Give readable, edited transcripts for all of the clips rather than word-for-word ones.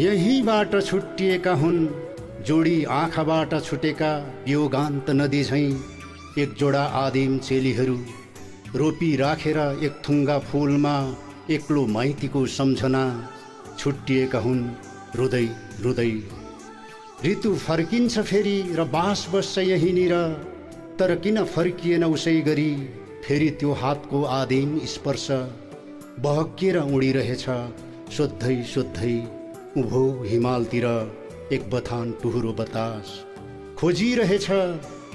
यहीबाट छुट्टिएका हुन् जोडी आँखाबाट छुटेका योगान्त नदी झैँ एक जोडा आदिम चेलीहरू। रोपी राखेर एक थुङ्गा फुलमा एक्लो माइतीको सम्झना छुट्टिएका हुन् रुँदै रुँदै। ऋतु फर्किन्छ फेरि र बास बस्छ यहीँनिर, तर किन फर्किएन उसै गरी फेरि त्यो हातको आदिम स्पर्श। बहकिएर उडिरहेछ सोद्धै सोद्धै उभो हिमालतिर एक बथान टुहुरो बतास। खोजिरहेछ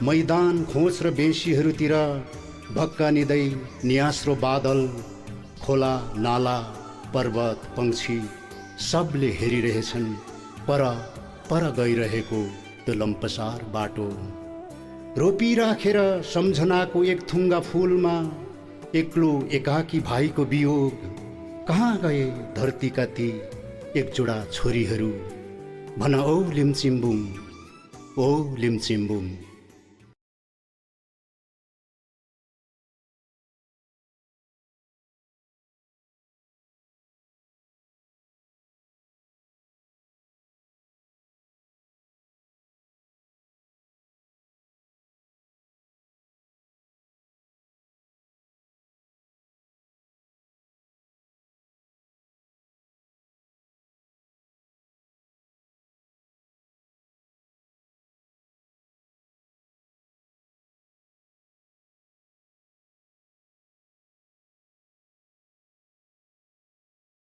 मैदान खोज र बेसीहरूतिर भक्कानिँदै नियास्रो बादल। खोला नाला पर्वत पंक्षी सबले हेरिरहेछन् पर पर गइरहेको त्यो लम्पसार बाटो। रोपी राखेर सम्झनाको एक थुङ्गा फुलमा एक्लो एकाकी भाइको वियोग। कहाँ गए धरतीका ती एक जोडा छोरीहरू। भन औ लिम्चिम्बुङ, ओ लिम्चिम्बुङ।